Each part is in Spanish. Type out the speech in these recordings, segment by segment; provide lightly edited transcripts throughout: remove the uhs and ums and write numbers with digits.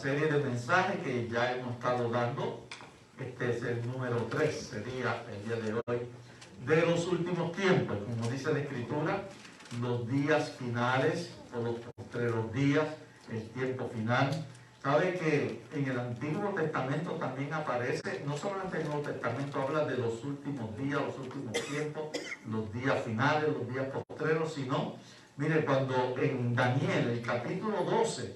serie de mensajes que ya hemos estado dando. Este es el número 3, sería el día de hoy, de los últimos tiempos. Como dice la Escritura, los días finales o los postreros días, el tiempo final. Sabe que en el Antiguo Testamento también aparece, no solamente en el Nuevo Testamento habla de los últimos días, los últimos tiempos, los días finales, los días postreros, sino, mire, cuando en Daniel, el capítulo 12,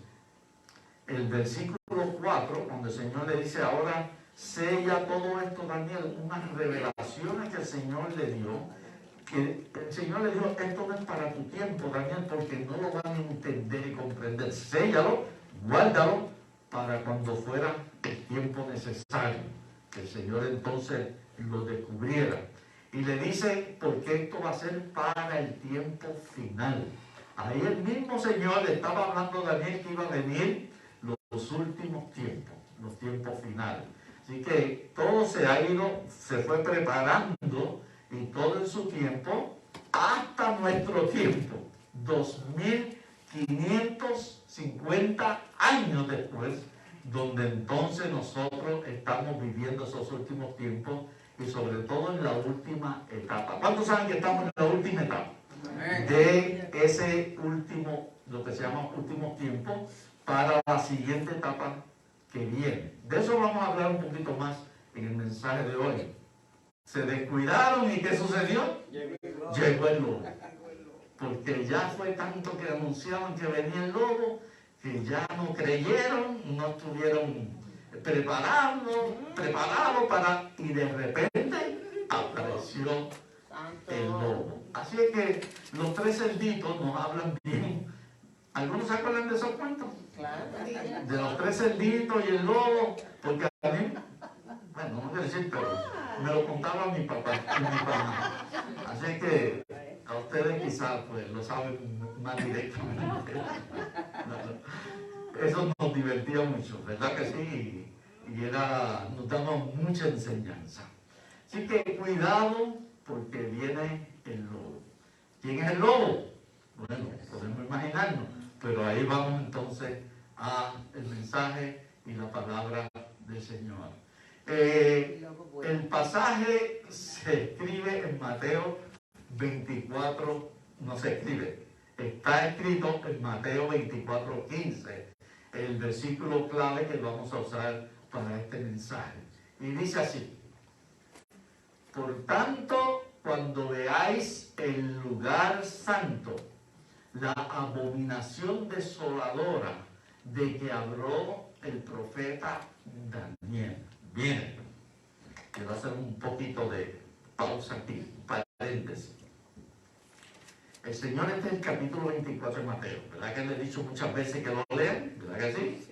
el versículo 4, cuando el Señor le dice, ahora sella todo esto, Daniel, unas revelaciones que el Señor le dio, que el Señor le dijo, esto no es para tu tiempo, Daniel, porque no lo van a entender y comprender. Séllalo, guárdalo, para cuando fuera el tiempo necesario, que el Señor entonces lo descubriera. Y le dice, porque esto va a ser para el tiempo final. Ahí el mismo Señor le estaba hablando a Daniel que iba a venir los últimos tiempos, los tiempos finales. Así que todo se ha ido, se fue preparando y todo en su tiempo, hasta nuestro tiempo, 2550 años después, donde entonces nosotros estamos viviendo esos últimos tiempos y sobre todo en la última etapa. ¿Cuántos saben que estamos en la última etapa de ese último, lo que se llama último tiempo, para la siguiente etapa que viene? De eso vamos a hablar un poquito más en el mensaje de hoy. Se descuidaron y ¿qué sucedió? Llegó el lobo. Porque ya fue tanto que anunciaban que venía el lobo, que ya no creyeron, no estuvieron preparados para, y de repente apareció el lobo. Así es que los tres cerditos nos hablan bien. ¿Algunos se acuerdan de esos cuentos? De los tres cerditos y el lobo, porque a mí, bueno, no quiero decir, pero me lo contaba mi papá y mi mamá. Así que a ustedes quizás pues lo saben más directamente. Eso nos divertía mucho, ¿verdad que sí? Y nos daba mucha enseñanza. Así que cuidado porque viene el lobo. ¿Quién es el lobo? Bueno, podemos imaginarnos, pero ahí vamos entonces a el mensaje y la palabra del Señor. El pasaje se escribe en Mateo 24, no se escribe, está escrito en Mateo 24:15, el versículo clave que vamos a usar para este mensaje. Y dice así: por tanto, cuando veáis el lugar santo, la abominación desoladora de que habló el profeta Daniel. Bien, quiero hacer un poquito de pausa aquí, paréntesis. El Señor, este es el capítulo 24 de Mateo, ¿verdad que le he dicho muchas veces que lo lean? ¿Verdad que sí?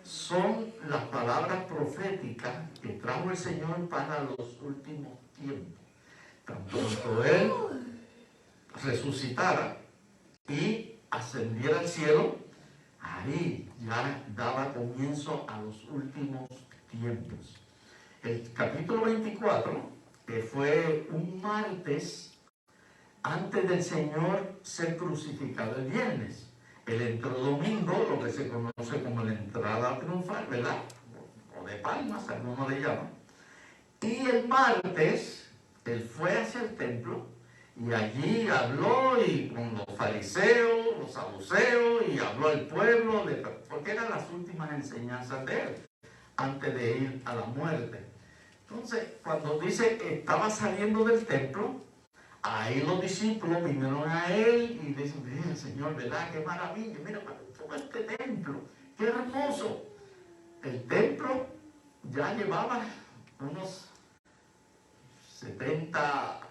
Son las palabras proféticas que trajo el Señor para los últimos tiempos. Tan pronto Él resucitara y ascendiera al cielo, ahí ya daba comienzo a los últimos tiempos. El capítulo 24, que fue un martes antes del Señor ser crucificado el viernes. Él entró domingo, lo que se conoce como la entrada triunfal, ¿verdad? O de palmas, algunos le llaman. Y el martes, él fue hacia el templo y allí habló y con los fariseos, los saduceos, y habló al pueblo, porque eran las últimas enseñanzas de él, antes de ir a la muerte. Entonces, cuando dice que estaba saliendo del templo, ahí los discípulos vinieron a él y le dicen, mira, Señor, ¿verdad? ¡Qué maravilla! Mira, todo este templo, ¡qué hermoso! El templo ya llevaba unos 70,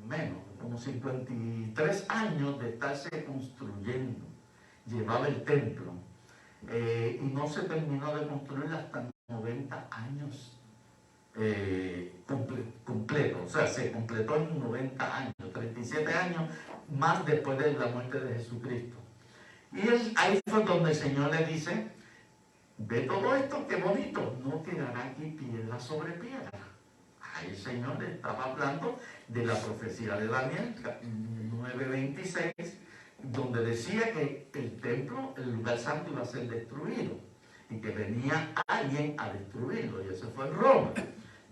menos, como 53 años de estarse construyendo. Llevaba el templo. Y no se terminó de construir hasta 90 años completo, o sea, se completó en 90 años, 37 años más después de la muerte de Jesucristo. Y ahí fue donde el Señor le dice, ve todo esto, qué bonito, no quedará aquí piedra sobre piedra. Ahí el Señor le estaba hablando de la profecía de Daniel 9:26, donde decía que el templo, el lugar santo, iba a ser destruido. y que venía alguien a destruirlo, y ese fue Roma,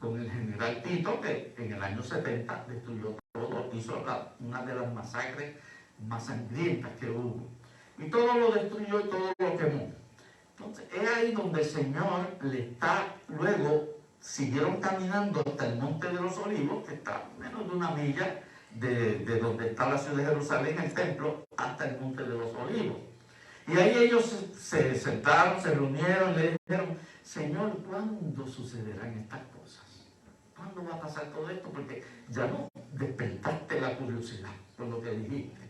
con el general Tito, que en el año 70 destruyó todo, hizo una de las masacres más sangrientas que hubo, y todo lo destruyó y todo lo quemó. Entonces es ahí donde el Señor le está, luego siguieron caminando hasta el Monte de los Olivos, que está a menos de una milla de donde está la ciudad de Jerusalén, el templo, hasta el Monte de los Olivos. Y ahí ellos se sentaron, se reunieron, le dijeron: Señor, ¿cuándo sucederán estas cosas? ¿Cuándo va a pasar todo esto? Porque ya no despertaste la curiosidad por lo que dijiste.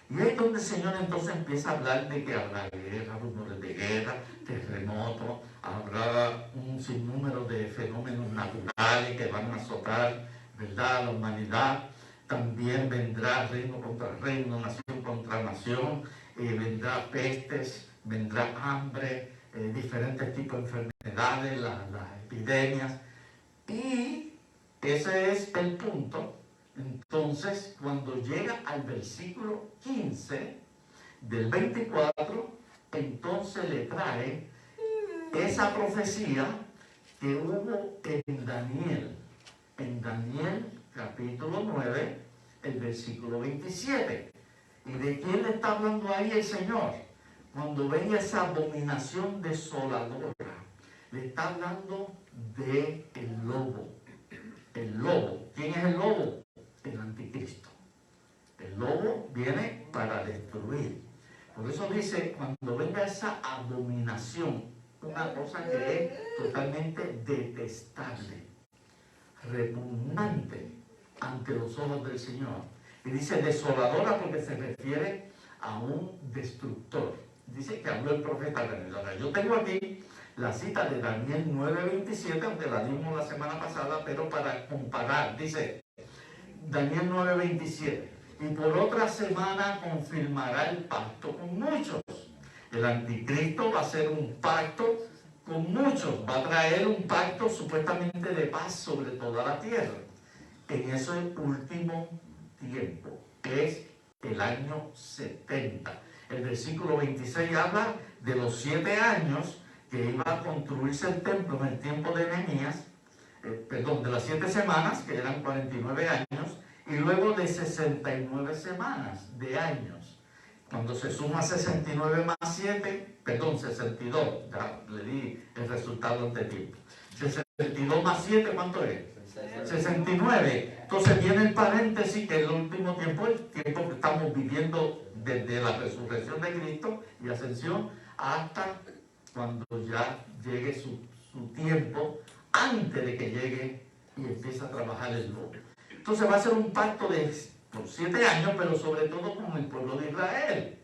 Y ahí es donde el Señor entonces empieza a hablar de que habrá guerra, rumores de guerra, terremotos, habrá un sinnúmero de fenómenos naturales que van a azotar, ¿verdad?, a la humanidad. También vendrá reino contra reino, nación contra nación, vendrá pestes, vendrá hambre, diferentes tipos de enfermedades, las epidemias. Y ese es el punto. Entonces, cuando llega al versículo 15 del 24, entonces le trae esa profecía que hubo en Daniel capítulo 9, el versículo 27. ¿Y de quién le está hablando ahí el Señor? Cuando venga esa abominación desoladora, le está hablando de el lobo. El lobo. ¿Quién es el lobo? El anticristo. El lobo viene para destruir. Por eso dice, cuando venga esa abominación, una cosa que es totalmente detestable, repugnante ante los ojos del Señor. Y dice desoladora porque se refiere a un destructor. Dice que habló el profeta Daniel. Ahora, yo tengo aquí la cita de Daniel 9:27, aunque la dimos la semana pasada, pero para comparar, dice Daniel 9:27, y por otra semana confirmará el pacto con muchos. El anticristo va a hacer un pacto con muchos, va a traer un pacto supuestamente de paz sobre toda la tierra. En ese último tiempo, que es el año 70. El versículo 26 habla de los 7 años que iba a construirse el templo en el tiempo de Nehemías, de las 7 semanas, que eran 49 años, y luego de 69 semanas de años. Cuando se suma 69 más 7, 62, ya le di el resultado ante tiempo. 62 más 7, ¿cuánto es? 69. Entonces viene el paréntesis, que es el último tiempo, el tiempo que estamos viviendo desde la resurrección de Cristo y ascensión hasta cuando ya llegue su tiempo, antes de que llegue y empiece a trabajar el lobo. Entonces va a ser un pacto por 7 años, pero sobre todo con el pueblo de Israel.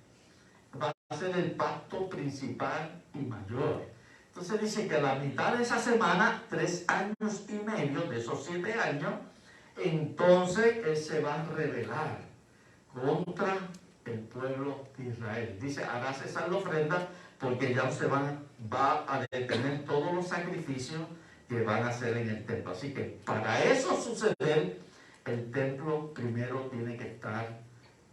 Va a ser el pacto principal y mayor. Entonces dice que a la mitad de esa semana, 3 años y medio de esos 7 años, entonces Él se va a rebelar contra el pueblo de Israel. Dice, hará cesar la ofrenda porque ya va a detener todos los sacrificios que van a hacer en el templo. Así que para eso suceder, el templo primero tiene que estar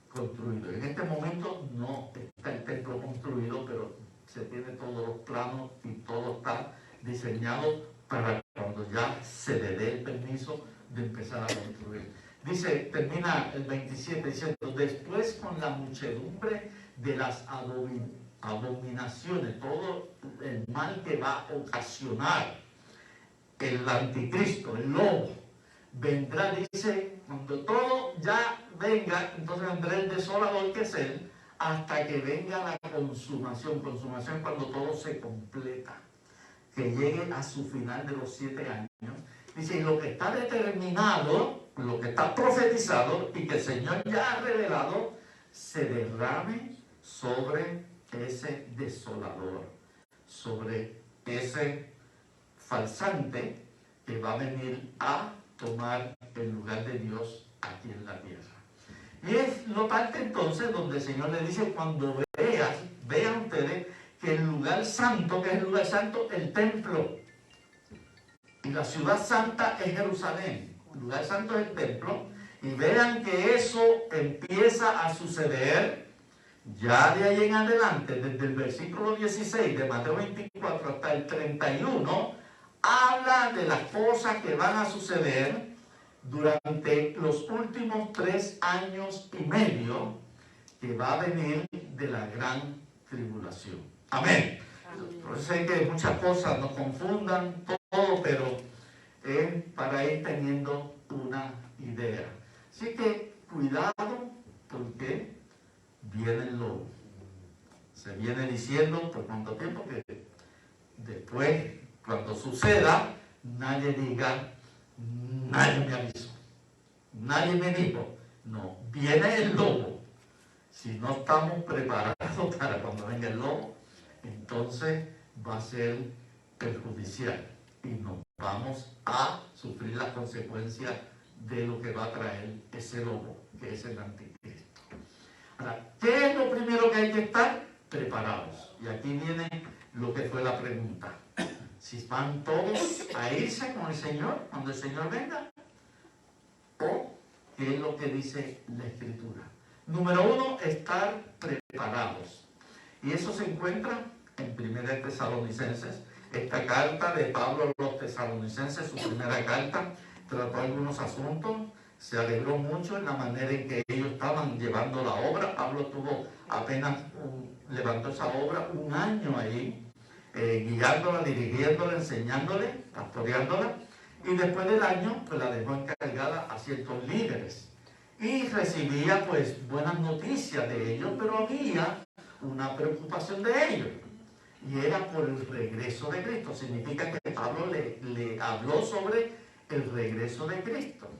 construido. En este momento no está el templo construido, pero se tiene todos los planos y todo está diseñado para cuando ya se le dé el permiso de empezar a construir. Dice, termina el 27 diciendo, después con la muchedumbre de las abominaciones, todo el mal que va a ocasionar el anticristo, el lobo, vendrá, dice, cuando todo ya venga, entonces vendrá el desolador, que es él, hasta que venga la consumación. Consumación cuando todo se completa, que llegue a su final de los 7 años. Dice, y lo que está determinado, lo que está profetizado y que el Señor ya ha revelado, se derrame sobre ese desolador, sobre ese falsante que va a venir a tomar el lugar de Dios aquí en la tierra. Y es lo parte entonces donde el Señor le dice, cuando vean ustedes que el lugar santo, que es el lugar santo, el templo, y la ciudad santa es Jerusalén, el lugar santo es el templo, y vean que eso empieza a suceder, Ya de ahí en adelante, desde el versículo 16 de Mateo 24 hasta el 31, habla de las cosas que van a suceder durante los últimos 3 años y medio que va a venir de la gran tribulación. Amén. Por eso sé que muchas cosas nos confundan todo, pero es para ir teniendo una idea. Así que cuidado, porque viene el lobo. Se viene diciendo por cuánto tiempo, que después, cuando suceda, nadie diga, nadie me avisó, nadie me dijo. No, viene el lobo. Si no estamos preparados para cuando venga el lobo, entonces va a ser perjudicial y nos vamos a sufrir las consecuencias de lo que va a traer ese lobo, que es el anticristo. Ahora, ¿qué es lo primero que hay que estar? Preparados. Y aquí viene lo que fue la pregunta. Si van todos a irse con el Señor cuando el Señor venga, o qué es lo que dice la Escritura. Número 1, estar preparados. Y eso se encuentra en 1 Tesalonicenses. Esta carta de Pablo a los tesalonicenses, su primera carta, trató algunos asuntos. Se alegró mucho en la manera en que ellos estaban llevando la obra. Pablo levantó esa obra 1 año ahí, guiándola, dirigiéndola, enseñándola, pastoreándola. Y después del año, pues la dejó encargada a ciertos líderes. Y recibía, pues, buenas noticias de ellos, pero había una preocupación de ellos. Y era por el regreso de Cristo. Significa que Pablo le habló sobre el regreso de Cristo,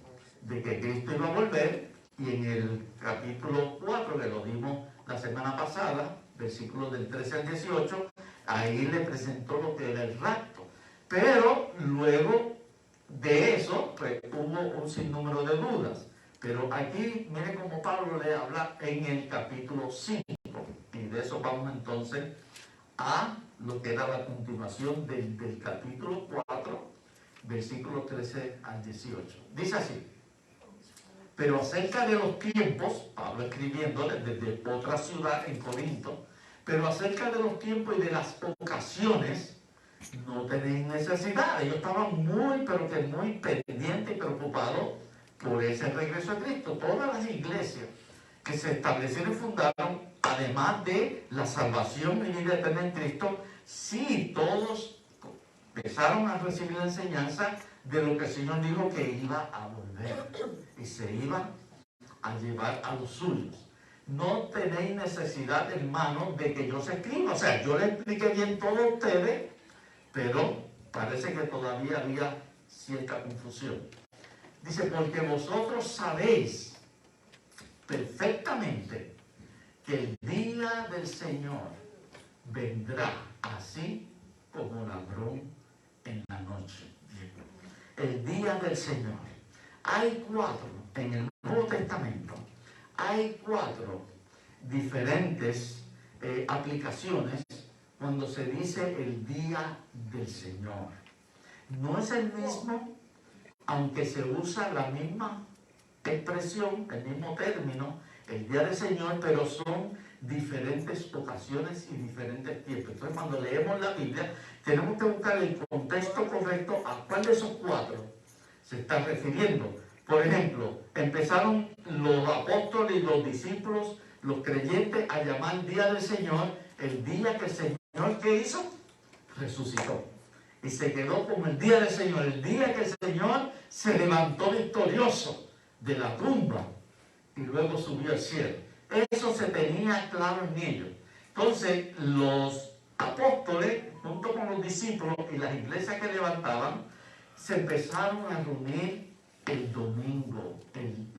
de que Cristo iba a volver. Y en el capítulo 4, que lo dimos la semana pasada, versículos del 13 al 18, ahí le presentó lo que era el rapto. Pero luego de eso, pues, hubo un sinnúmero de dudas. Pero aquí, mire cómo Pablo le habla en el capítulo 5. Y de eso vamos entonces a lo que era la continuación del capítulo 4, versículos 13 al 18. Dice así: pero acerca de los tiempos, Pablo escribiéndole desde otra ciudad en Corinto, pero acerca de los tiempos y de las ocasiones, no tenéis necesidad. Ellos estaban muy, pero que muy pendientes y preocupados por ese regreso a Cristo. Todas las iglesias que se establecieron y fundaron, además de la salvación y vida eterna en Cristo, sí, todos empezaron a recibir la enseñanza de lo que el Señor dijo que iba a volver y se iba a llevar a los suyos. No tenéis necesidad, hermanos, de que yo se escriba. O sea, yo les expliqué bien todo a ustedes, pero parece que todavía había cierta confusión. Dice, porque vosotros sabéis perfectamente que el día del Señor vendrá así como ladrón en la noche. El día del Señor. Hay 4 en el Nuevo Testamento. Hay 4 diferentes aplicaciones cuando se dice el día del Señor. No es el mismo, aunque se usa la misma expresión, el mismo término, el día del Señor, pero son diferentes ocasiones y diferentes tiempos. Entonces, cuando leemos la Biblia, tenemos que buscar el contexto correcto a cuál de esos 4 se está refiriendo. Por ejemplo, empezaron los apóstoles y los discípulos, los creyentes, a llamar el día del Señor, el día que el Señor, ¿qué hizo? Resucitó. Y se quedó como el día del Señor, el día que el Señor se levantó victorioso de la tumba y luego subió al cielo. Eso se tenía claro en ellos. Entonces, los apóstoles, junto con los discípulos y las iglesias que levantaban, se empezaron a reunir el domingo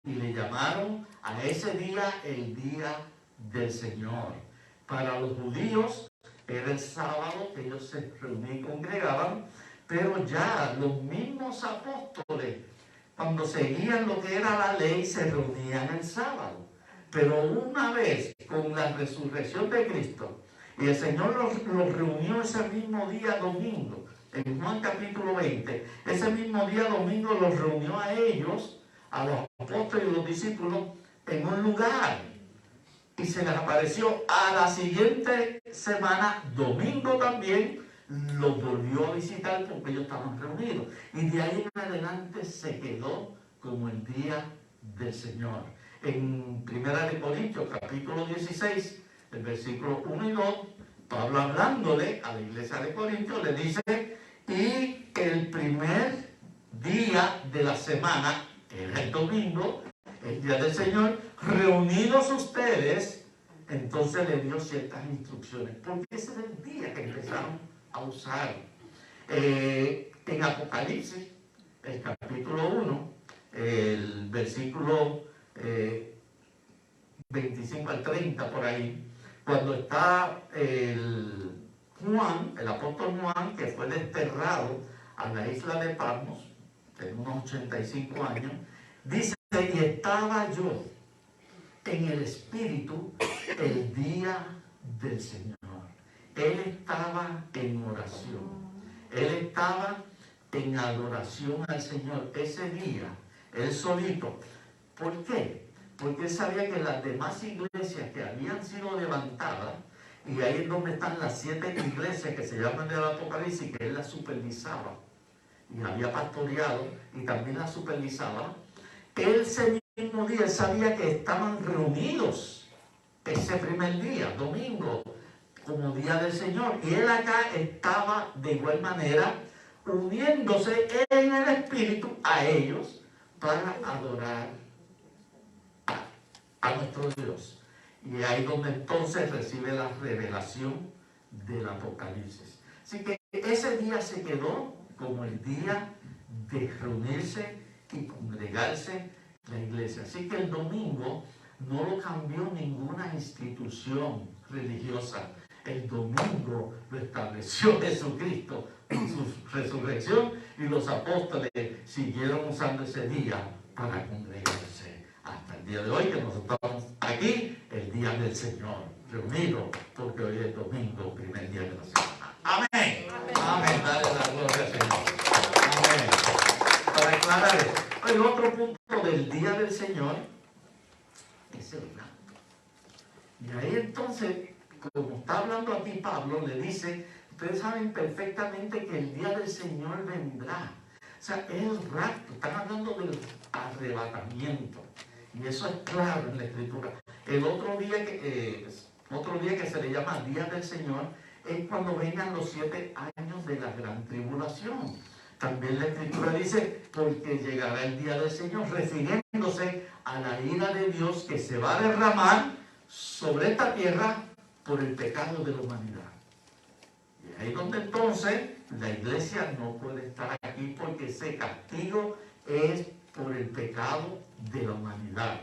y le llamaron a ese día el día del Señor. Para los judíos era el sábado que ellos se reunían y congregaban, pero ya los mismos apóstoles, cuando seguían lo que era la ley, se reunían el sábado. Pero una vez con la resurrección de Cristo, y el Señor los reunió ese mismo día domingo, en Juan capítulo 20, ese mismo día domingo los reunió a ellos, a los apóstoles y los discípulos, en un lugar. y se les apareció. A la siguiente semana, domingo también, los volvió a visitar porque ellos estaban reunidos. Y de ahí en adelante se quedó como el día del Señor. En 1 Corintios, capítulo 16, el versículo 1 y 2, Pablo hablándole a la iglesia de Corintios, le dice, y el primer día de la semana, era el domingo, el día del Señor, reunidos ustedes, entonces le dio ciertas instrucciones, porque ese era el día que empezaron a usar. En Apocalipsis, el capítulo 1, el versículo 25 al 30 por ahí, cuando está Juan, el apóstol Juan, que fue desterrado a la isla de Patmos, en unos 85 años, dice, y estaba yo en el Espíritu el día del Señor. Él estaba en oración, él estaba en adoración al Señor ese día, él solito. ¿Por qué? Porque él sabía que las demás iglesias que habían sido levantadas, y ahí es donde están las 7 iglesias que se llaman del Apocalipsis, que él las supervisaba, y había pastoreado, y también las supervisaba, él ese mismo día sabía que estaban reunidos ese primer día, domingo, como día del Señor, y él acá estaba de igual manera uniéndose en el Espíritu a ellos para adorar a nuestro Dios. Y ahí donde entonces recibe la revelación del Apocalipsis. Así que ese día se quedó como el día de reunirse y congregarse la iglesia. Así que el domingo no lo cambió ninguna institución religiosa. El domingo lo estableció Jesucristo con su resurrección, y los apóstoles siguieron usando ese día para congregarse hasta el día de hoy, que nosotros estamos aquí, el día del Señor, reunidos, porque hoy es domingo, primer día de la semana. Amén. Amén. Amén. Dale la gloria al Señor. Amén. Para aclarar esto, el otro punto del día del Señor es el rapto. Y ahí entonces, como está hablando aquí Pablo, le dice, ustedes saben perfectamente que el día del Señor vendrá. O sea, es el rapto, están hablando del arrebatamiento. Y eso es claro en la Escritura. El otro día que se le llama Día del Señor es cuando vengan los 7 años de la gran tribulación. También la Escritura dice, porque llegará el día del Señor, refiriéndose a la ira de Dios que se va a derramar sobre esta tierra por el pecado de la humanidad. Y ahí donde entonces la iglesia no puede estar aquí, porque ese castigo es por el pecado de la humanidad.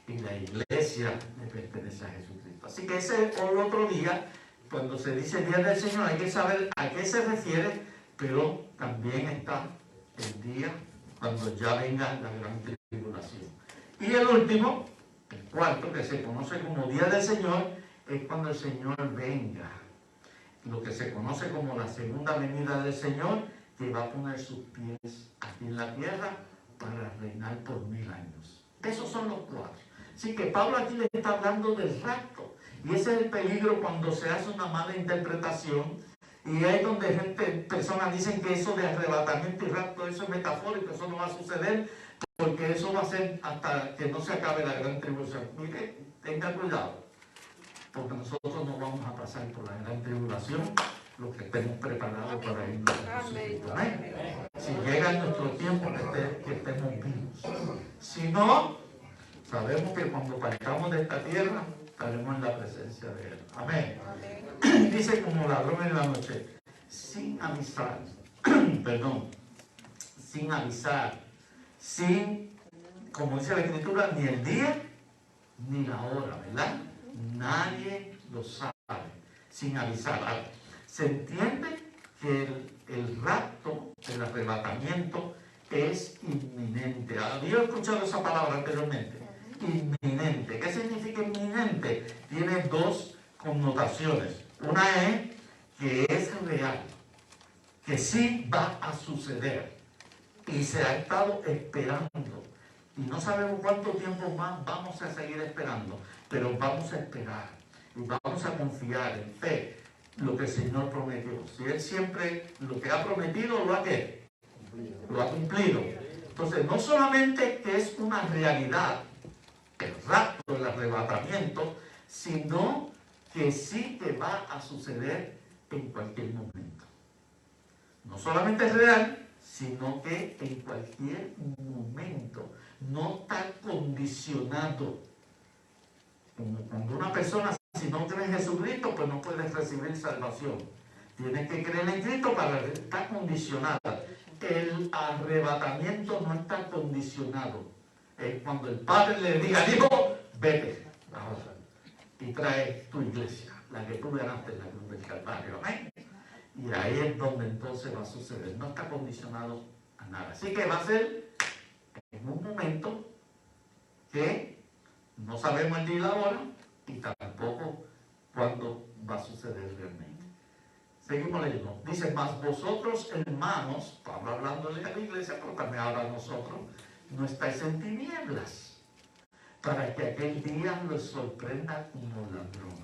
Y la iglesia le pertenece a Jesucristo. Así que ese es el otro día, cuando se dice Día del Señor, hay que saber a qué se refiere, pero también está el día cuando ya venga la gran tribulación. Y el último, el cuarto, que se conoce como Día del Señor, es cuando el Señor venga. Lo que se conoce como la segunda venida del Señor, que va a poner sus pies aquí en la tierra para reinar por 1000 años. Esos son los 4. Así que Pablo aquí le está hablando del rapto. Y ese es el peligro cuando se hace una mala interpretación. Y ahí donde personas dicen que eso de arrebatamiento y rapto, eso es metafórico, eso no va a suceder, porque eso va a ser hasta que no se acabe la gran tribulación. Mire, tenga cuidado, porque nosotros no vamos a pasar por la gran tribulación, los que estemos preparados para irnos a Jesucristo. Amén. Si llega nuestro tiempo, que estemos vivos. Si no, sabemos que cuando partamos de esta tierra, estaremos en la presencia de Él. Amén. Amén. Dice como ladrón en la noche, sin avisar, sin avisar, como dice la Escritura, ni el día ni la hora, ¿verdad? Nadie lo sabe, sin avisar. Se entiende que el rapto, el arrebatamiento, es inminente. ¿Había escuchado esa palabra anteriormente? Inminente. ¿Qué significa inminente? Tiene 2 connotaciones. Una es que es real, que sí va a suceder y se ha estado esperando Y no sabemos cuánto tiempo más vamos a seguir esperando, pero vamos a esperar y vamos a confiar en fe lo que el Señor prometió. Si Él siempre lo que ha prometido lo ha ¿qué? Lo ha cumplido. Entonces, no solamente que es una realidad el rapto, el arrebatamiento, sino que sí que va a suceder en cualquier momento. No solamente es real, sino que en cualquier momento. No está condicionado. Como cuando una persona, si no cree en Jesucristo, pues no puede recibir salvación. Tienes que creer en Cristo para estar condicionada. El arrebatamiento no está condicionado. Es cuando el Padre le diga al Hijo, vete ahora y trae tu iglesia, la que tú ganaste en la cruz del Calvario. Amén. Y ahí es donde entonces va a suceder. No está condicionado a nada. Así que va a ser en un momento que no sabemos el día y la hora y tampoco cuándo va a suceder realmente. Seguimos leyendo. Dice, mas vosotros, hermanos, Pablo hablándole a la iglesia, pero también habla a nosotros, no estáis en tinieblas, para que aquel día los sorprenda como ladrón.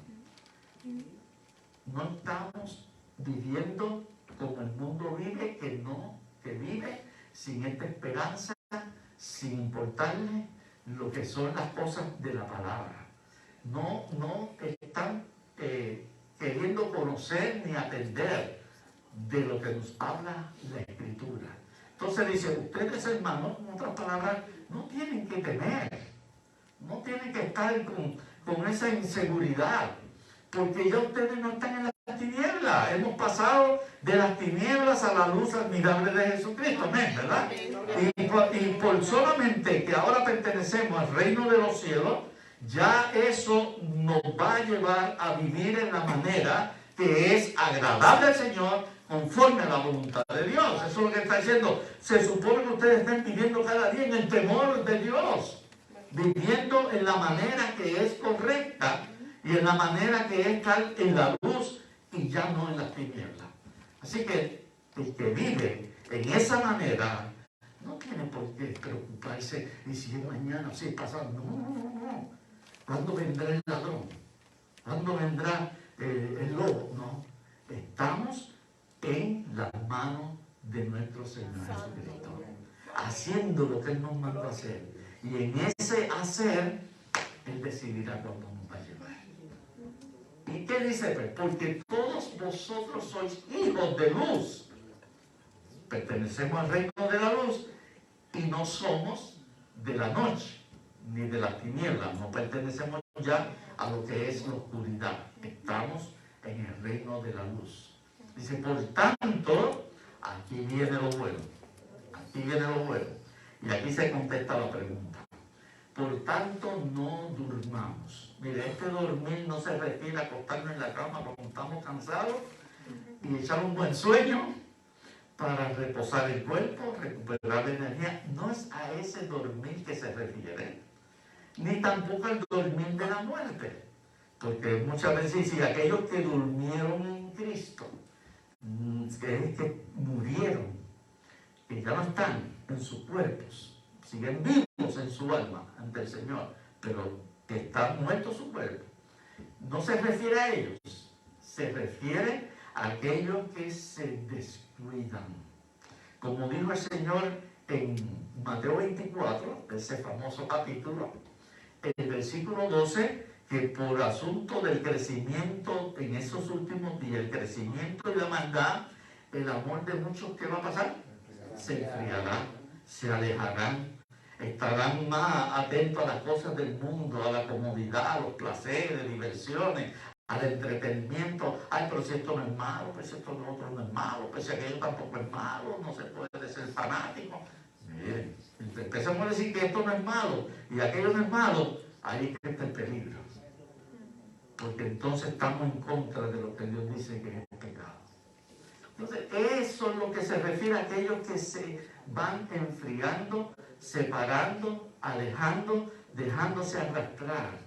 No estamos viviendo como el mundo vive, que vive sin esta esperanza, sin importarle lo que son las cosas de la palabra. No están queriendo conocer ni atender de lo que nos habla la Escritura. Entonces dice, ustedes hermanos, en otras palabras, no tienen que temer, no tienen que estar con esa inseguridad, porque ya ustedes no están en las tinieblas. Hemos pasado de las tinieblas a la luz admirable de Jesucristo, amén, ¿verdad? Y por solamente que ahora pertenecemos al reino de los cielos, ya eso nos va a llevar a vivir en la manera que es agradable al Señor, conforme a la voluntad de Dios. Eso es lo que está diciendo. Se supone que ustedes estén viviendo cada día en el temor de Dios, viviendo en la manera que es correcta y en la manera que es estar en la luz y ya no en las tinieblas. Así que el que vive en esa manera no tiene por qué preocuparse y si es mañana, si es pasado. No. ¿Cuándo vendrá el ladrón? ¿Cuándo vendrá el lobo? No. Estamos en las manos de nuestro Señor Jesucristo, haciendo lo que Él nos mandó a hacer. Y en ese hacer, Él decidirá cuándo nos va a llevar. ¿Y qué dice? Porque todos vosotros sois hijos de luz. Pertenecemos al reino de la luz y no somos de la noche ni de las tinieblas. No pertenecemos ya a lo que es la oscuridad. Estamos en el reino de la luz. Dice, por tanto, aquí viene lo bueno. Aquí viene lo bueno. Y aquí se contesta la pregunta. Por tanto, no durmamos. Mire, este dormir no se refiere a acostarnos en la cama cuando estamos cansados y echar un buen sueño para reposar el cuerpo, recuperar la energía. No es a ese dormir que se refiere, ni tampoco al dormir de la muerte. Porque muchas veces dicen, aquellos que durmieron en Cristo, que murieron, que ya no están en sus cuerpos, siguen vivos en su alma ante el Señor, pero que están muertos su cuerpo. No se refiere a ellos, se refiere a aquellos que se descuidan. Como dijo el Señor en Mateo 24, ese famoso capítulo, en el versículo 12, que por asunto del crecimiento en esos últimos días, el crecimiento y la maldad, el amor de muchos, ¿qué va a pasar? Se enfriará, se alejarán, estarán más atentos a las cosas del mundo, a la comodidad, a los placeres, diversiones, al entretenimiento. Ay, pero si esto no es malo, pues si esto no, otro no es malo, pues si aquello tampoco es malo, no se puede ser fanático. Miren, empezamos a decir que esto no es malo y aquello no es malo, ahí es que está el peligro. Porque entonces estamos en contra de lo que Dios dice que es pecado. Entonces, eso es lo que se refiere a aquellos que se van enfriando, separando, alejando, dejándose arrastrar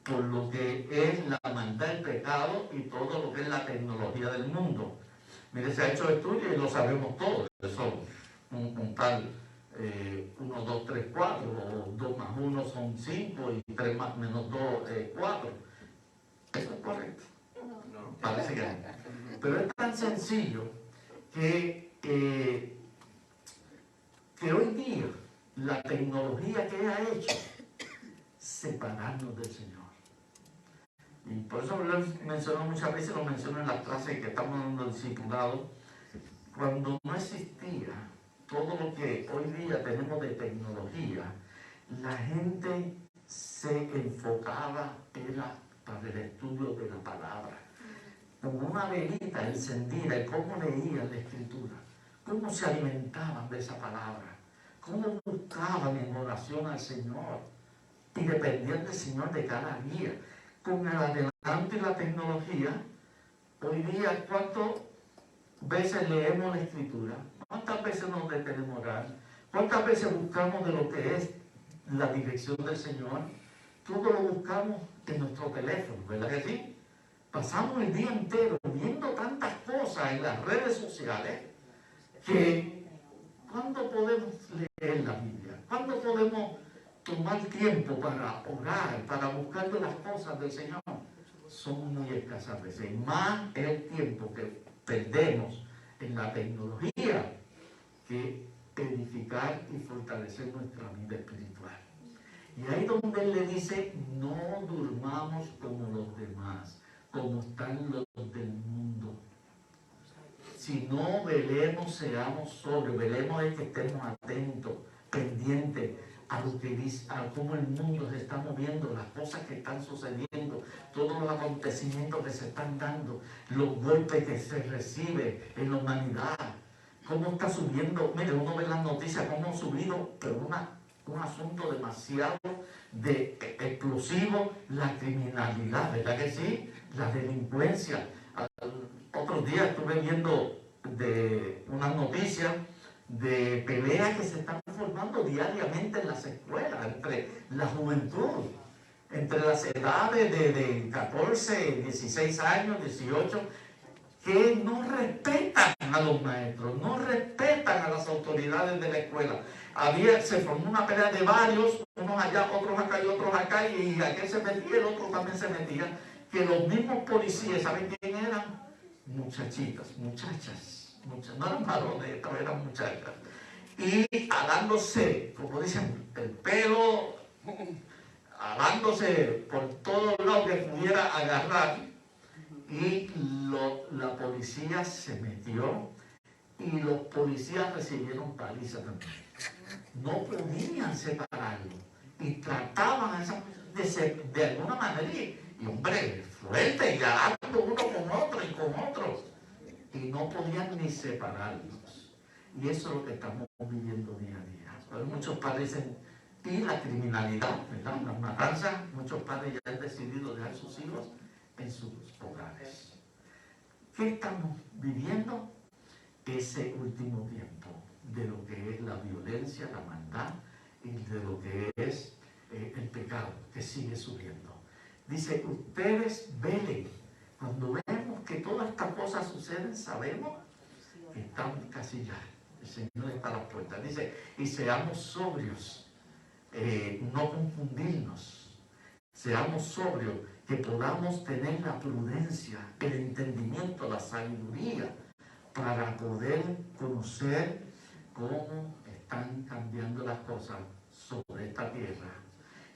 por lo que es la maldad, el pecado y todo lo que es la tecnología del mundo. Mire, se ha hecho estudios y lo sabemos todos. Eso, un tal 1, 2, 3, 4, o 2 más 1 son 5 y 3 más menos 2, 4. ¿Eso es correcto? No. Parece que no. Pero es tan sencillo que hoy día la tecnología que ha hecho separarnos del Señor. Y por eso lo he mencionado muchas veces, lo menciono en las clases que estamos dando discipulado. Cuando no existía todo lo que hoy día tenemos de tecnología, la gente se enfocaba para el estudio de la palabra. Como una velita encendida, y cómo leían la Escritura, cómo se alimentaban de esa palabra, cómo buscaban en oración al Señor y dependían del Señor de cada día. Con el adelanto y la tecnología, hoy día, ¿cuántas veces leemos la Escritura? ¿Cuántas veces nos detenemos a orar? ¿Cuántas veces buscamos de lo que es la dirección del Señor? Todo lo buscamos en nuestro teléfono, ¿verdad que sí? Pasamos el día entero viendo tantas cosas en las redes sociales que ¿cuándo podemos leer la Biblia? ¿Cuándo podemos tomar tiempo para orar, para buscar de las cosas del Señor? Son muy escasas veces. Y más es el tiempo que perdemos en la tecnología que edificar y fortalecer nuestra vida espiritual. Y ahí donde él le dice, no durmamos como los demás, como están los del mundo. Si no velemos, seamos sobrios, velemos es que estemos atentos, pendientes a lo que dice, a cómo el mundo se está moviendo, las cosas que están sucediendo, todos los acontecimientos que se están dando, los golpes que se reciben en la humanidad, cómo está subiendo. Mire, uno ve las noticias, cómo ha subido, pero un asunto demasiado explosivo, la criminalidad, ¿verdad que sí? La delincuencia. Otros días estuve viendo de unas noticias de peleas que se están formando diariamente en las escuelas, entre la juventud, entre las edades de 14, 16 años, 18, que no respetan a los maestros, no respetan a las autoridades de la escuela. Se formó una pelea de varios, unos allá, otros acá y otros acá, y aquel se metía, el otro también se metía, que los mismos policías, ¿saben quién eran? Muchachas, no eran varones, eran muchachas. Y alándose, como dicen, el pelo, alándose por todo lado que pudiera agarrar, y la policía se metió y los policías recibieron paliza también. No podían separarlo y trataban de alguna manera, y hombre, fuerte, y agarrando uno con otro y con otro, y no podían ni separarlos. Y eso es lo que estamos viviendo día a día. Pero muchos padres dicen, y la criminalidad, ¿verdad? Las matanzas, muchos padres ya han decidido dejar sus hijos en sus hogares. ¿Qué estamos viviendo? Ese último tiempo de lo que es la violencia, la maldad y de lo que es el pecado que sigue subiendo. Dice, ustedes velen. Cuando vemos que todas estas cosas suceden, sabemos que estamos casi ya. El Señor está a las puertas. Dice, y seamos sobrios, no confundirnos. Seamos sobrios, que podamos tener la prudencia, el entendimiento, la sabiduría, para poder conocer cómo están cambiando las cosas sobre esta tierra.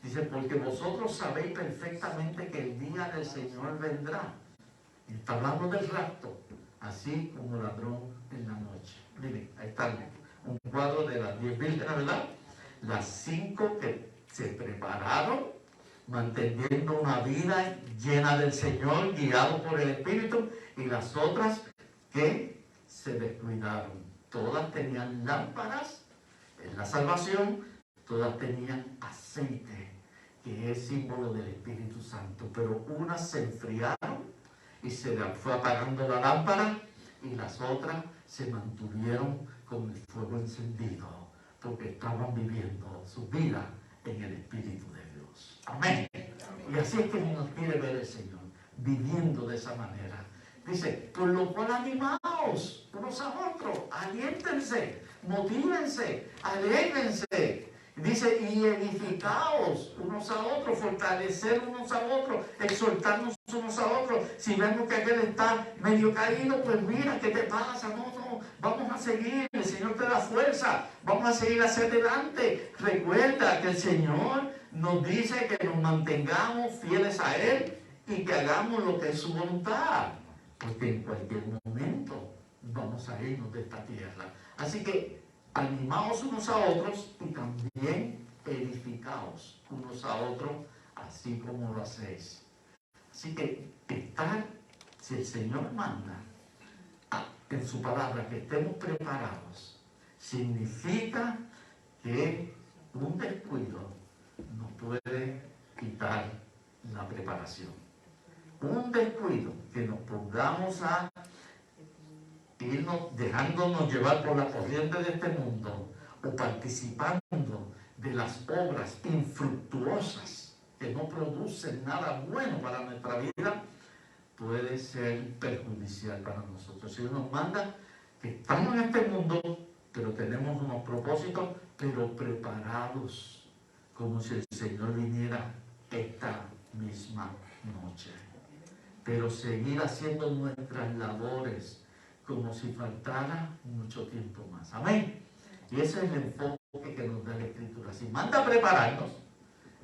Dice, porque vosotros sabéis perfectamente que el día del Señor vendrá. Y está hablando del rapto, así como ladrón en la noche. Miren, ahí está un cuadro de las 10 vírgenes, ¿verdad? Las 5 que se prepararon, manteniendo una vida llena del Señor, guiado por el Espíritu, y las otras que se descuidaron. Todas tenían lámparas en la salvación, todas tenían aceite, que es símbolo del Espíritu Santo, pero unas se enfriaron y se fue apagando la lámpara, y las otras se mantuvieron con el fuego encendido, porque estaban viviendo su vida en el Espíritu de Dios. Amén. Y así es que nos quiere ver el Señor, viviendo de esa manera. Dice, por lo cual animaos, animaos unos a otros, aliéntense, motívense, alégrense. Dice, y edificaos unos a otros, fortalecer unos a otros, exhortarnos unos a otros. Si vemos que aquel está medio caído, pues mira, ¿qué te pasa? No, vamos a seguir, el Señor te da fuerza, vamos a seguir hacia adelante. Recuerda que el Señor nos dice que nos mantengamos fieles a Él y que hagamos lo que es su voluntad, porque en cualquier momento vamos a irnos de esta tierra. Así que animaos unos a otros y también edificaos unos a otros, así como lo hacéis. Así que estar, si el Señor manda en su palabra que estemos preparados, significa que un descuido nos puede quitar la preparación. Un descuido que nos pongamos a irnos, dejándonos llevar por la corriente de este mundo o participando de las obras infructuosas que no producen nada bueno para nuestra vida, puede ser perjudicial para nosotros. Si Dios nos manda que estamos en este mundo, pero tenemos unos propósitos, pero preparados, como si el Señor viniera esta misma noche. Pero seguir haciendo nuestras labores como si faltara mucho tiempo más. Amén. Y ese es el enfoque que nos da la Escritura. Si manda a prepararnos,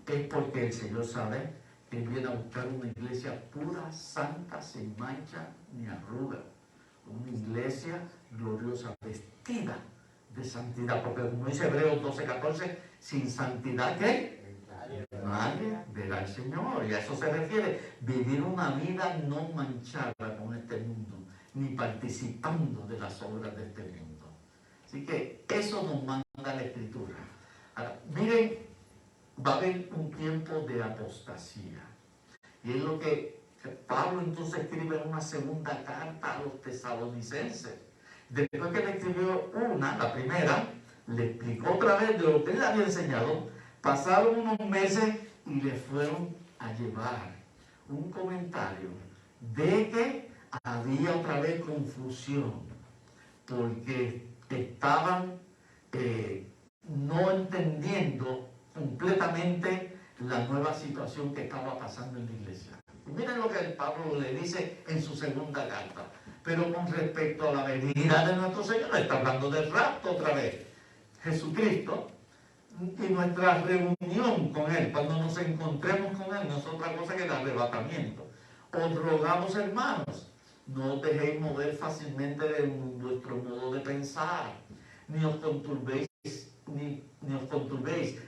es porque el Señor sabe que viene a buscar una iglesia pura, santa, sin mancha ni arruga. Una iglesia gloriosa, vestida de santidad. Porque como dice Hebreos 12:14, sin santidad, ¿qué? Nadie verá al Señor. Y a eso se refiere, vivir una vida no manchada con este mundo, ni participando de las obras de este mundo. Así que eso nos manda la Escritura. Ahora, miren, va a haber un tiempo de apostasía. Y es lo que Pablo entonces escribe en una segunda carta a los tesalonicenses. Después que le escribió la primera, le explicó otra vez de lo que él había enseñado. Pasaron unos meses y le fueron a llevar un comentario de que había otra vez confusión, porque estaban no entendiendo completamente la nueva situación que estaba pasando en la iglesia. Y miren lo que el Pablo le dice en su segunda carta. Pero con respecto a la venida de nuestro Señor, está hablando del rapto otra vez. Jesucristo y nuestra reunión con Él, cuando nos encontremos con Él, no es otra cosa que el arrebatamiento. Os rogamos, hermanos, no os dejéis mover fácilmente de vuestro modo de pensar, ni os conturbéis,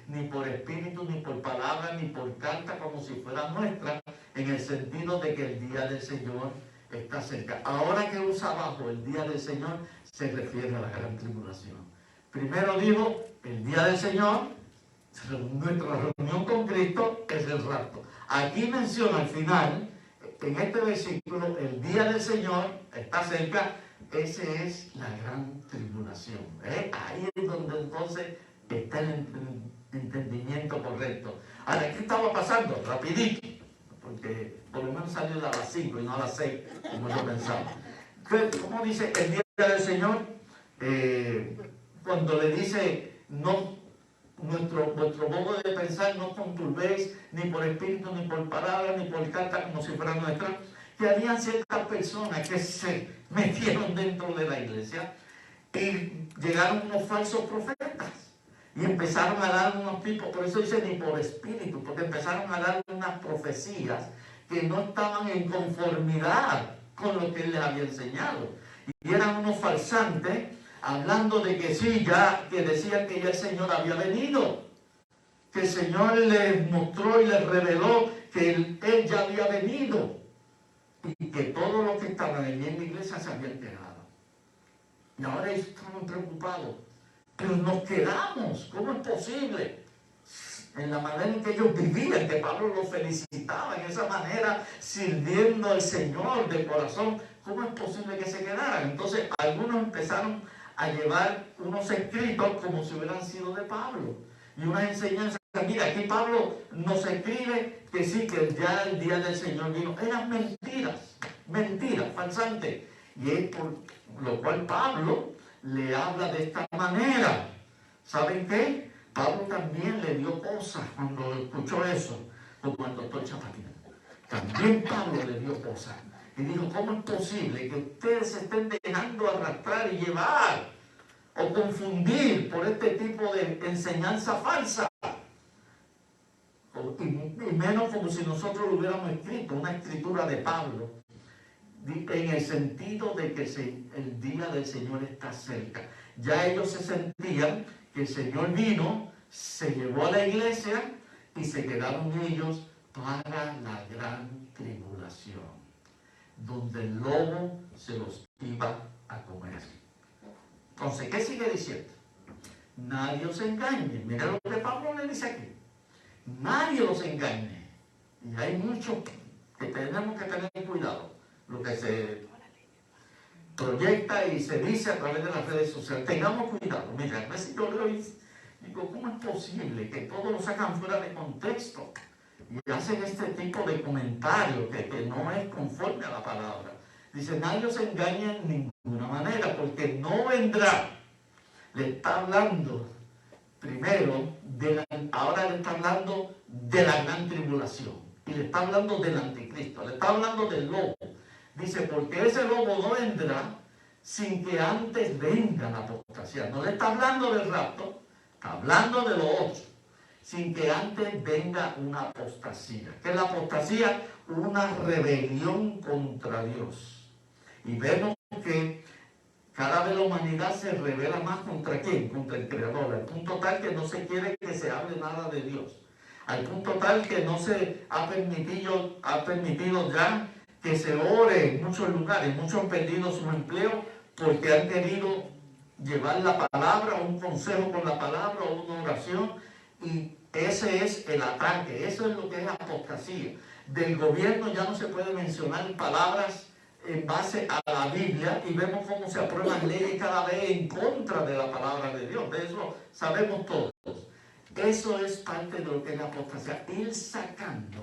ni por espíritu, ni por palabra, ni por carta, como si fuera nuestra, en el sentido de que el día del Señor está cerca. Ahora que usa abajo el día del Señor, se refiere a la gran tribulación. Primero digo, el día del Señor, nuestra reunión con Cristo es el rapto. Aquí menciona al final, en este versículo, el día del Señor está cerca. Esa es la gran tribulación. Ahí es donde entonces está el entendimiento correcto. Ahora, ¿qué estaba pasando? Rapidito, porque por lo menos salió a las 5 y no a las 6, como yo pensaba. ¿Cómo dice el día del Señor? Cuando le dice, no, vuestro modo de pensar no conturbéis, ni por espíritu, ni por palabra, ni por carta, como si fuera nuestra, que habían ciertas personas que se metieron dentro de la iglesia y llegaron unos falsos profetas y empezaron a dar unos tipos, por eso dice ni por espíritu, porque empezaron a dar unas profecías que no estaban en conformidad con lo que él les había enseñado. Y eran unos falsantes hablando de que sí, ya, que decían que ya el Señor había venido, que el Señor les mostró y les reveló que él ya había venido y que todos los que estaban allí en la iglesia se habían quedado. Y ahora ellos estaban preocupados. Pero nos quedamos, ¿cómo es posible? En la manera en que ellos vivían, que Pablo los felicitaba en esa manera, sirviendo al Señor de corazón, ¿cómo es posible que se quedaran? Entonces algunos empezaron a llevar unos escritos como si hubieran sido de Pablo y unas enseñanzas. Mira, aquí Pablo nos escribe que sí, que ya el día del Señor vino. Eran mentiras, falsantes. Y es por lo cual Pablo le habla de esta manera. ¿Saben qué? Pablo también le dio cosas cuando escuchó eso, como al doctor Chapatín. También Pablo le dio cosas. Y dijo, ¿cómo es posible que ustedes se estén dejando arrastrar y llevar o confundir por este tipo de enseñanza falsa? Y menos como si nosotros lo hubiéramos escrito, una escritura de Pablo, en el sentido de que el día del Señor está cerca. Ya ellos se sentían que el Señor vino, se llevó a la iglesia y se quedaron ellos para la gran tribulación, donde el lobo se los iba a comer. Entonces, ¿qué sigue diciendo? Nadie os engañe. Mira lo que Pablo le dice aquí. Nadie los engañe. Y hay mucho que tenemos que tener cuidado. Lo que se proyecta y se dice a través de las redes sociales. Tengamos cuidado. Mira, a veces yo leo y digo, ¿cómo es posible que todos lo sacan fuera de contexto? Y hacen este tipo de comentarios que no es conforme a la palabra. Dice, nadie os engaña en ninguna manera, porque no vendrá. Le está hablando primero, ahora le está hablando de la gran tribulación. Y le está hablando del anticristo, le está hablando del lobo. Dice, porque ese lobo no vendrá sin que antes venga la apostasía. No le está hablando del rapto, está hablando de lo otro. Sin que antes venga una apostasía. ¿Qué es la apostasía? Una rebelión contra Dios. Y vemos que cada vez la humanidad se revela más contra ¿quién? Contra el Creador. Al punto tal que no se quiere que se hable nada de Dios. Al punto tal que no se ha permitido ya que se ore en muchos lugares. Muchos han perdido su empleo porque han querido llevar la palabra, un consejo con la palabra o una oración. Y ese es el ataque, eso es lo que es la apostasía. Del gobierno ya no se puede mencionar palabras en base a la Biblia y vemos cómo se aprueban leyes cada vez en contra de la palabra de Dios. De eso sabemos todos. Eso es parte de lo que es la apostasía, ir sacando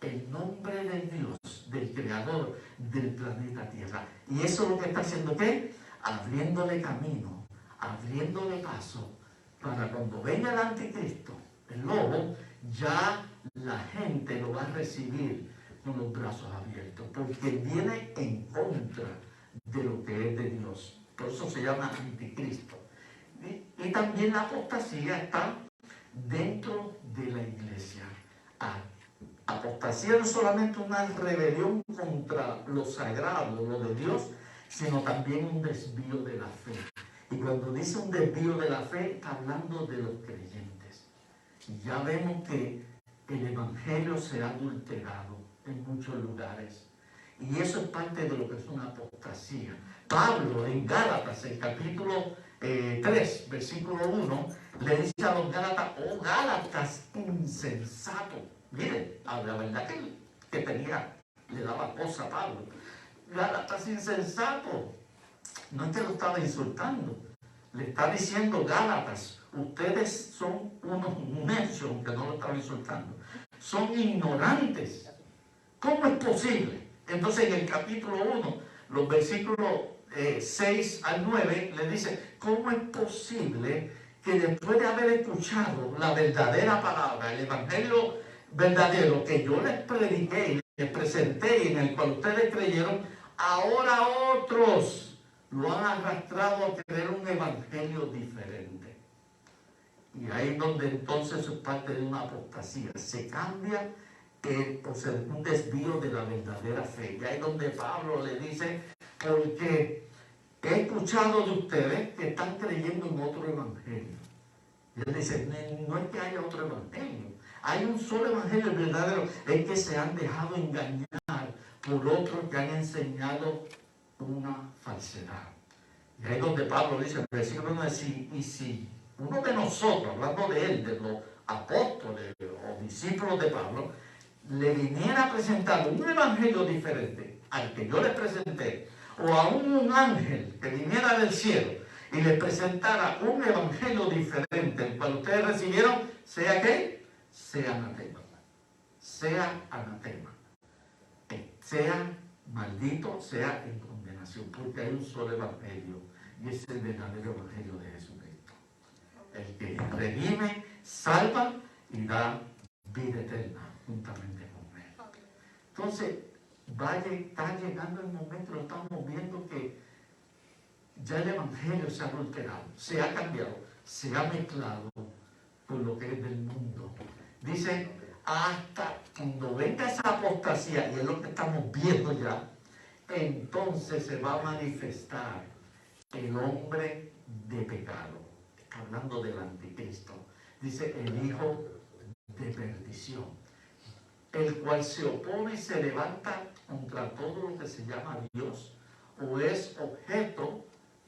el nombre de Dios, del Creador del planeta Tierra. Y eso es lo que está haciendo, ¿qué? Abriéndole camino, abriéndole paso, para cuando venga el anticristo, el lobo, ya la gente lo va a recibir con los brazos abiertos, porque viene en contra de lo que es de Dios. Por eso se llama anticristo. Y también la apostasía está dentro de la iglesia. Apostasía no es solamente una rebelión contra lo sagrado, lo de Dios, sino también un desvío de la fe. Y cuando dice un desvío de la fe, está hablando de los creyentes. Y ya vemos que el evangelio se ha adulterado en muchos lugares. Y eso es parte de lo que es una apostasía. Pablo en Gálatas, el capítulo 3, versículo 1, le dice a los Gálatas, oh Gálatas insensato. Miren, la verdad que tenía, le daba cosa a Pablo. Gálatas insensato. No es que lo estaba insultando. Le está diciendo, Gálatas, ustedes son unos necios, aunque no lo estaba insultando. Son ignorantes. ¿Cómo es posible? Entonces en el capítulo 1, los versículos 6 al 9, le dice, ¿cómo es posible que después de haber escuchado la verdadera palabra, el evangelio verdadero que yo les prediqué y les presenté y en el cual ustedes creyeron, ahora otros lo han arrastrado a creer un evangelio diferente? Y ahí es donde entonces es parte de una apostasía. Se cambia por ser un desvío de la verdadera fe. Y ahí es donde Pablo le dice, porque he escuchado de ustedes que están creyendo en otro evangelio. Y él dice, no es que haya otro evangelio. Hay un solo evangelio verdadero. Es que se han dejado engañar por otros que han enseñado una falsedad. Y ahí es donde Pablo dice, en el versículo 1, y si uno de nosotros, hablando de él, de los apóstoles o discípulos de Pablo, le viniera a presentar un evangelio diferente al que yo les presenté, o a un ángel que viniera del cielo y les presentara un evangelio diferente, el cual ustedes recibieron, sea ¿qué? Sea anatema. Sea anatema. Sea maldito, sea en condenación. condenación, porque hay un solo evangelio, y es el verdadero evangelio de Jesucristo. El que redime, salva y da vida eterna juntamente con Él. Entonces, está llegando el momento, lo estamos viendo, que ya el evangelio se ha adulterado, se ha cambiado, se ha mezclado con lo que es del mundo. Dice, hasta cuando venga esa apostasía, y es lo que estamos viendo ya, entonces se va a manifestar el hombre de pecado. Está hablando del anticristo. Dice, el hijo de perdición, el cual se opone y se levanta contra todo lo que se llama Dios o es objeto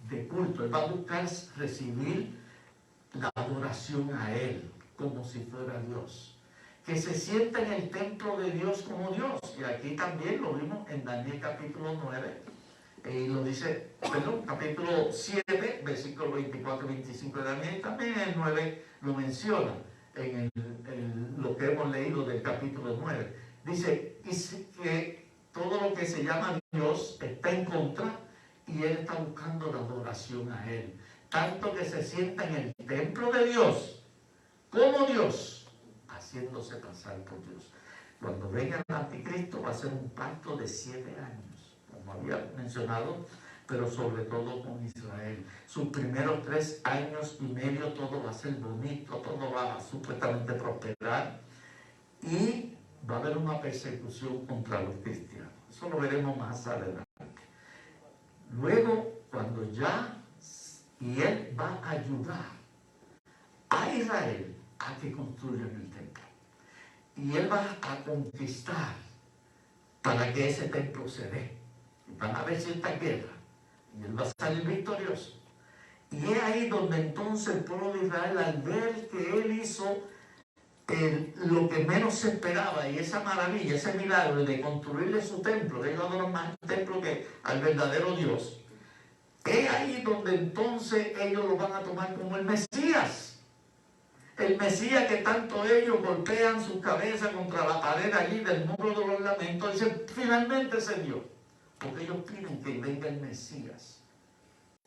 de culto. Él va a buscar recibir la adoración a Él como si fuera Dios, que se sienta en el templo de Dios como Dios. Y aquí también lo vimos en Daniel capítulo 9, y lo dice, perdón, capítulo 7, versículos 24 y 25 de Daniel, también el 9 lo menciona en lo que hemos leído del capítulo 9. Dice que todo lo que se llama Dios está en contra, y él está buscando la adoración a Él, tanto que se sienta en el templo de Dios como Dios, haciéndose pasar por Dios. Cuando venga el anticristo va a ser un pacto de 7 años, como había mencionado, pero sobre todo con Israel. Sus primeros 3 años y medio todo va a ser bonito, todo va a supuestamente prosperar, y va a haber una persecución contra los cristianos. Eso lo veremos más adelante. Luego, cuando y él va a ayudar a Israel a que construyan el templo. Y él va a conquistar para que ese templo se dé. Y van a haber cierta guerra. Y él va a salir victorioso. Y es ahí donde entonces el pueblo de Israel, al ver que él hizo lo que menos se esperaba, y esa maravilla, ese milagro de construirle su templo, ellos adoran más el templo que al verdadero Dios, es ahí donde entonces ellos lo van a tomar como el Mesías. El Mesías que tanto ellos golpean su cabeza contra la pared allí del muro de los lamentos. Dicen, finalmente se dio. Porque ellos piden que venga el Mesías.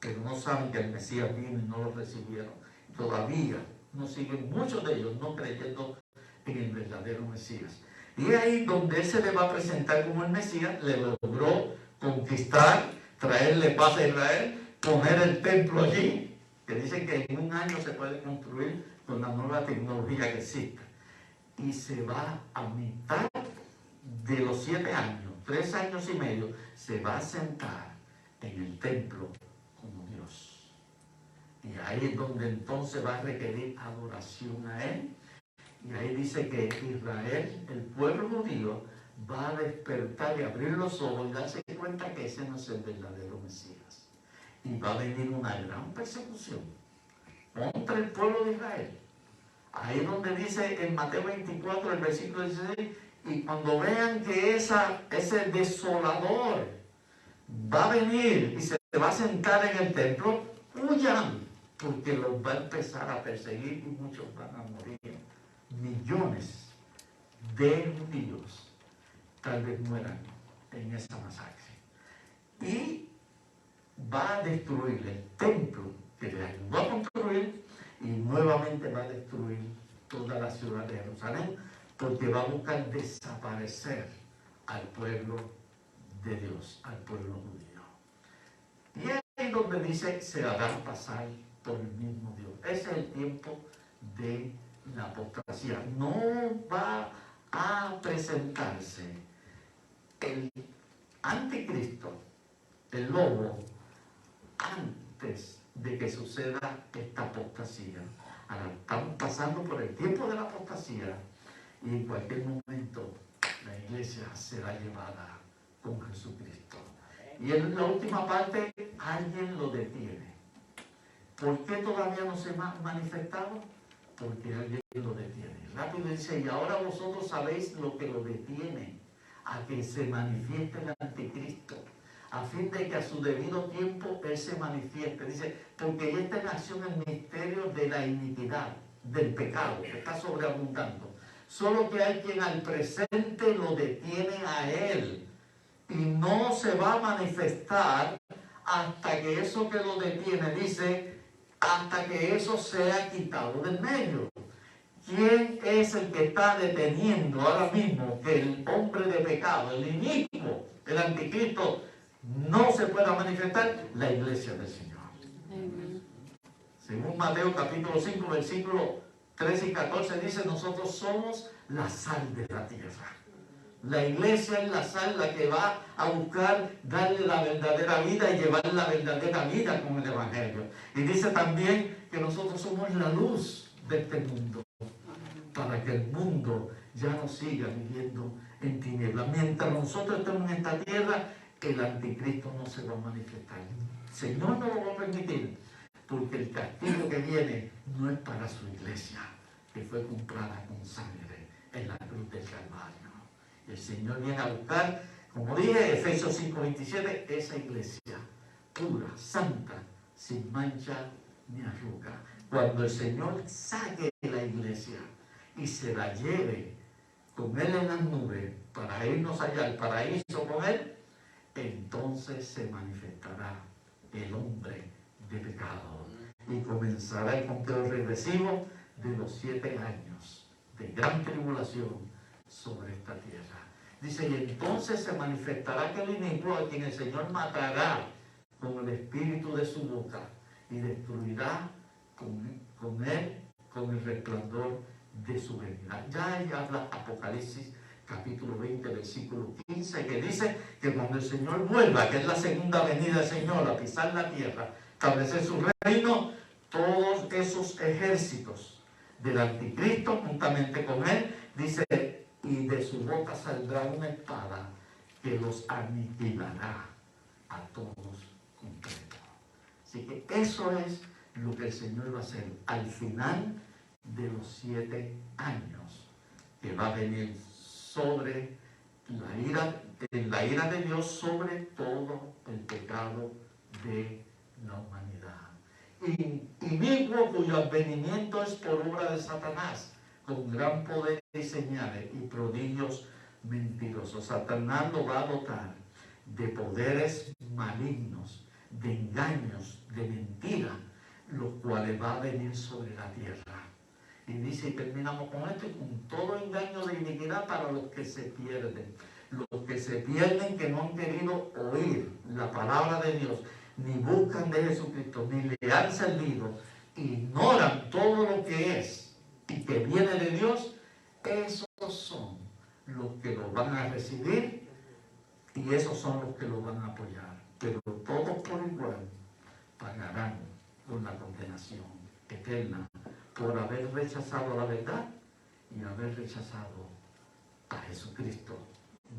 Pero no saben que el Mesías vino y no lo recibieron. Todavía no siguen muchos de ellos no creyendo en el verdadero Mesías. Y es ahí donde él se le va a presentar como el Mesías. Le logró conquistar, traerle paz a Israel, poner el templo allí, que dicen que en un año se puede construir con la nueva tecnología que existe. Y se va a mitad de los 7 años, 3 años y medio, se va a sentar en el templo como Dios. Y ahí es donde entonces va a requerir adoración a Él. Y ahí dice que Israel, el pueblo judío, va a despertar y abrir los ojos y darse cuenta que ese no es el verdadero Mesías. Y va a venir una gran persecución contra el pueblo de Israel. Ahí es donde dice en Mateo 24, el versículo 16, y cuando vean que ese desolador va a venir y se va a sentar en el templo, huyan, porque los va a empezar a perseguir y muchos van a morir. Millones de judíos tal vez mueran en esa masacre. Y va a destruir el templo que le ayudó a construir, y nuevamente va a destruir toda la ciudad de Jerusalén, porque va a buscar desaparecer al pueblo de Dios, al pueblo judío. Y es ahí donde dice, se hará pasar por el mismo Dios. Ese es el tiempo de la apostasía. No va a presentarse el anticristo, el lobo, antes de que suceda esta apostasía. Ahora estamos pasando por el tiempo de la apostasía, y en cualquier momento la iglesia será llevada con Jesucristo. Y en la última parte alguien lo detiene. ¿Por qué todavía no se ha manifestado? Porque alguien lo detiene. Rápido dice, y ahora vosotros sabéis lo que lo detiene a que se manifieste el anticristo, a fin de que a su debido tiempo él se manifieste. Dice, porque ya está en acción el misterio de la iniquidad, del pecado, que está sobreabundando. Solo que hay quien al presente lo detiene a él, y no se va a manifestar hasta que eso que lo detiene, dice, hasta que eso sea quitado del medio. ¿Quién es el que está deteniendo ahora mismo que el hombre de pecado, el inicuo, el anticristo, no se pueda manifestar? La iglesia del Señor. Según Mateo capítulo 5, versículos 13 y 14 dice, nosotros somos la sal de la tierra. La iglesia es la sal, la que va a buscar darle la verdadera vida y llevar la verdadera vida con el Evangelio. Y dice también que nosotros somos la luz de este mundo, para que el mundo ya no siga viviendo en tinieblas. Mientras nosotros estemos en esta tierra, el anticristo no se va a manifestar. El Señor no lo va a permitir, porque el castigo que viene no es para su iglesia, que fue comprada con sangre en la cruz del Calvario. El Señor viene a buscar, como dije, Efesios 5:27, esa iglesia pura, santa, sin mancha ni arruga. Cuando el Señor saque la iglesia y se la lleve con Él en las nubes para irnos allá al paraíso con Él, entonces se manifestará el hombre de pecado y comenzará el conteo regresivo de los 7 años de gran tribulación sobre esta tierra. Dice, y entonces se manifestará aquel inicuo a quien el Señor matará con el espíritu de su boca y destruirá con él, con el resplandor de su venida. Ya ahí habla Apocalipsis capítulo 20, versículo 15, que dice que cuando el Señor vuelva, que es la segunda venida del Señor, a pisar la tierra, establecer su reino, todos esos ejércitos del anticristo, juntamente con él, dice, y de su boca saldrá una espada que los aniquilará a todos completos. Así que eso es lo que el Señor va a hacer al final de los 7 años, que va a venir sobre la ira de Dios sobre todo el pecado de la humanidad. Inicuo cuyo advenimiento es por obra de Satanás, con gran poder y señales y prodigios mentirosos. Satanás lo va a dotar de poderes malignos, de engaños, de mentiras, los cuales va a venir sobre la tierra. Y dice, y terminamos con esto, con todo engaño de iniquidad para los que se pierden. Los que se pierden, que no han querido oír la palabra de Dios, ni buscan de Jesucristo, ni le han servido, ignoran todo lo que es y que viene de Dios, esos son los que lo van a recibir y esos son los que lo van a apoyar. Pero todos por igual pagarán con la condenación eterna por haber rechazado la verdad y haber rechazado a Jesucristo,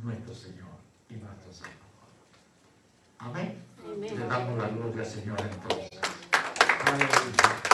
nuestro Señor y nuestro Salvador. Amén. Amén. Le damos la gloria al Señor entonces. Aleluya.